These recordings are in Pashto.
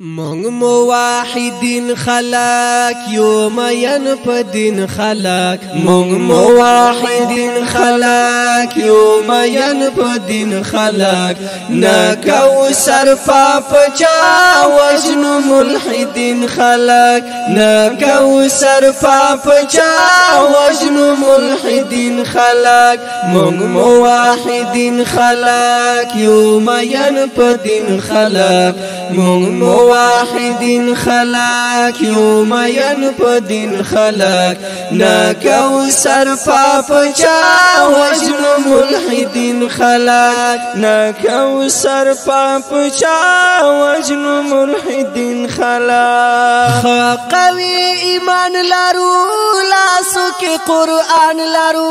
مونږ موحدین خلق یو مین په دین خلق مونږ موحدین خلق یو مین په دین خلق نکو سرفا پچا وجنو ملحدین خلق نکو سرفا پچا وجنو ملحدین خلق مونږ موحدین خلق یو مین په دین خلق مونږ واحدین خلق یو مین په دین خلق نکو سرفا پچا وجنو ملحدین خلق نکو سرفا پچا وجنو ملحدین خلق قوی ایمان لرو لاسو کې قرآن لرو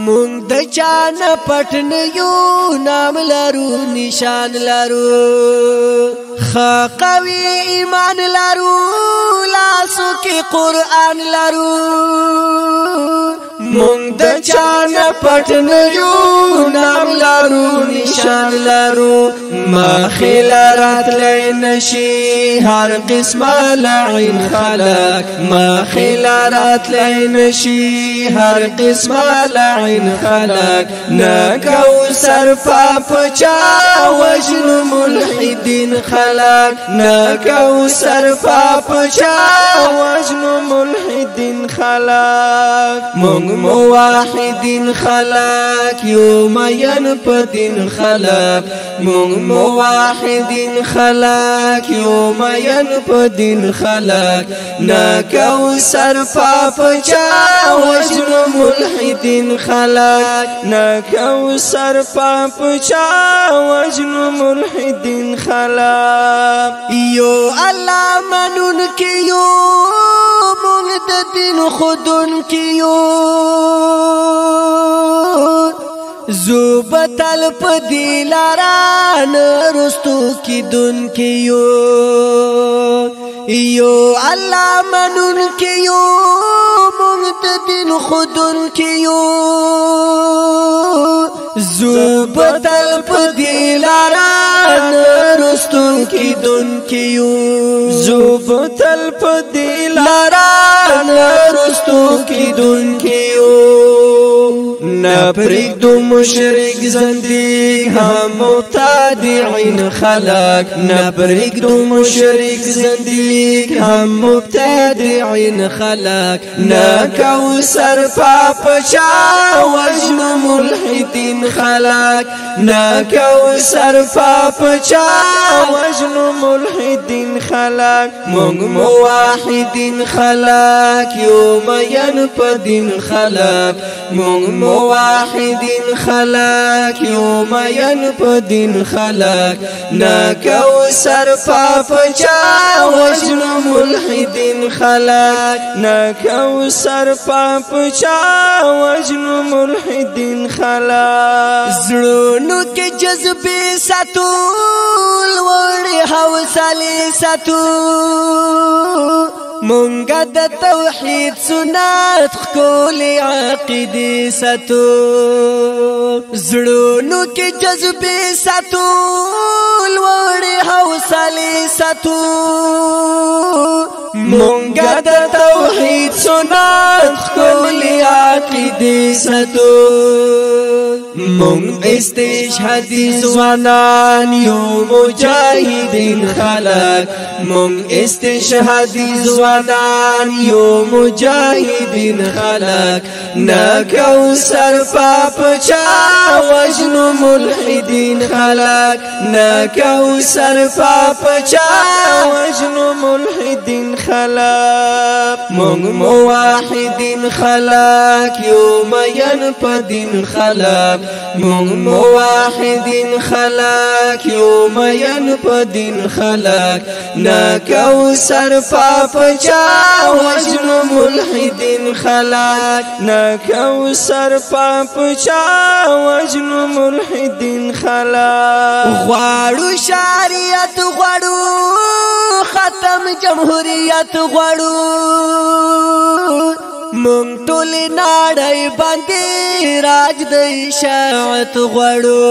مونږ د چا نه پټ نه یو نام لرو نشان لرو قوی ایمان لرو لاسو کې قرآن لرو مونږ د چا نه پټ نه یو نام لرو نشان لرو ما خلارات لنشي هر قسمه لعين خلق ما خلارات لنشي هر قسمه لعين خلق نکو سرفا پچا وجنو ملحدین خلق نکو سرفا پچا وجنو ملحدین خلق مونږ موحدین خلق یو مین په دین خلق مونږ موحدین خلق یو مین په دین خلق نکو سرفا پچا وجنو ملحدین خلق نکو سرفا پچا وجنو ملحدین خلق یو الله منون کی یو مونږ د دین خودون کی یو زوبتل پدی لاران رستو کی دن کی یو اللہ منون کی یو ممتدین خودن کی یو زوبتل پدی لاران رستو کی دن کی یو زوبتل پدی لاران رستو کی دن کی نپریک دو مشرک زندگی هم مبتدعین خلق نپریک دو مشرک زندگی هم مبتدعین خلق نکو سرفا پچا وجنو ملحدین خلق نکو سرفا پچا وجنو ملحدین خلق مونږ موحدین خلق یو مین په دین خلق مونږ موحدین خلق یو مین په دین خلق نکو سرفا پچا وجنو ملحدین خلق نکو سرفا پچا وجنو ملحدین خلق زړونو کې جذبې ساتو لوړې حوصلې ساتو مونږه د توحید سنت ښکلې عقیدې ساتو زړونو کې جذبې ساتو لوړې حوصلې ساتو مونږه د توحید سنت ښکلې عقیدې ساتو مونږ استشهادي ځوانان یو مجاهدین خلق مونږ استشهادي ځوانان یو مجاهدین خلق نکو سرفا پچا وجنو ملحدین خلق نکو سرفا پچا وجنو ملحدین خلق مونږ موحدین خلق یو مین په دین خلق مونږ موحدین خلق یو مین په دین خلق نکو سرفا پچا وجنو ملحدین خلق نکو سرفا پچا وجنو ملحدین خلق غواړو شریعت غواړو ختم جمهوریت غواړو مونږ ټول نړۍ باندې راج د شریعت غواړو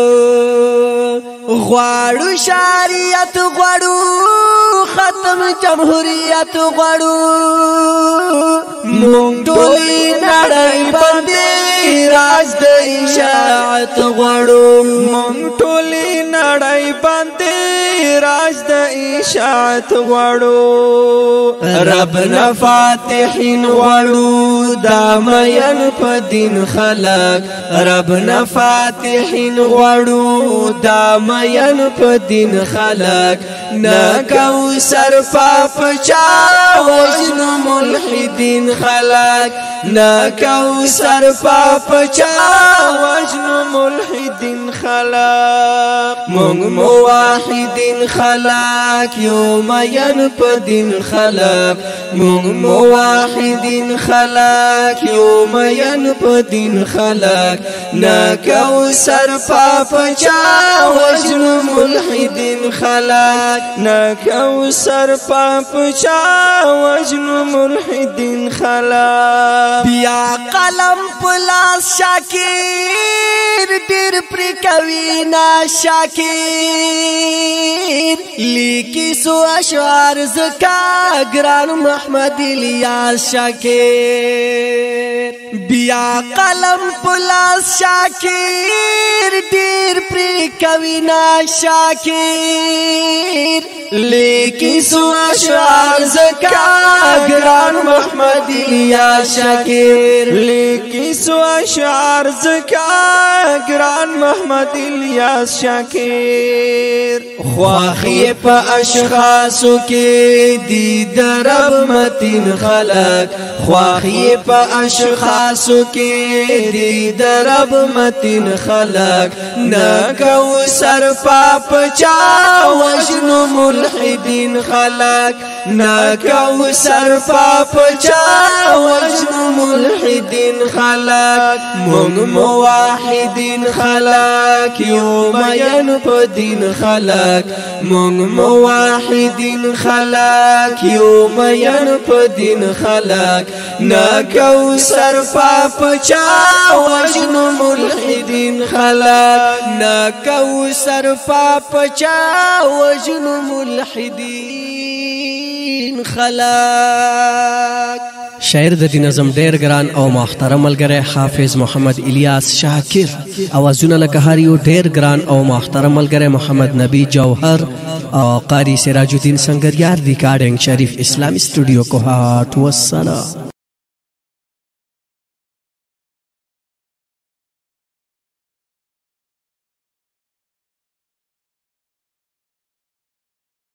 غواړو شریعت غواړو ختم جمهوریت غواړو مونږ ټولې نړۍ باندې راز د اشاعت غواړو مونږ ټولې نړۍ باندې راز د اشاعت غواړو ربنا فاتحین غواړو دا مین په دین خلق ربنا فاتحین غواړو دا مین په دین خلق نکو سر پاپ چا وجنو ملحدین خلق نکو سر پاپ چا وجنو ملحدین خلق مونږ موحدین خلق یو مین په دین خلق مونږ موحدین خلق یو مین په دین خلق نکو سر پاپ چا وجنو ملحدین خلق نکو سر پاپ چا وجنو ملحدین خلق بیا قلم پلاس شاکر ډیر پر کوي نا شاکر لیکي سو اشعار زکا ګران محمد الیاس شاکر بیا قلم پلاس شاکر ډیر پر کوي نا شاکر لیکي سو اشعار زکا ګران محمد الیاس شاکر لیکي سو اشعار زکا ګران محمد الیاس شاکر خواخی په اشخاصو کې دی درب متین خلق خواخی په اشخاصو کې دی درب متین خلق نکو سر پاپ چا وجنو ملحدین خلق نکو سر پاپ چا وجنو ملحدین خلق مونږ موحدین خلق یو مین په دین خلق مونږ موحدین خلق یو مین په دین خلق نکو سر پاپ چا وجنو ملحدین خلق نکو سر پاپ چا وجنو ملحدین خلق شاعر د دې نظم ډېر ګران او محترم ملګری حافظ محمد الیاس شاکر اوازونه لکه هر یو ډېر ګران او محترم ملګری محمد نبی جوهر او قاری سراج الدین سنگریار ریکارډینګ شریف اسلامی سټوډیو کوهاټ والسلام.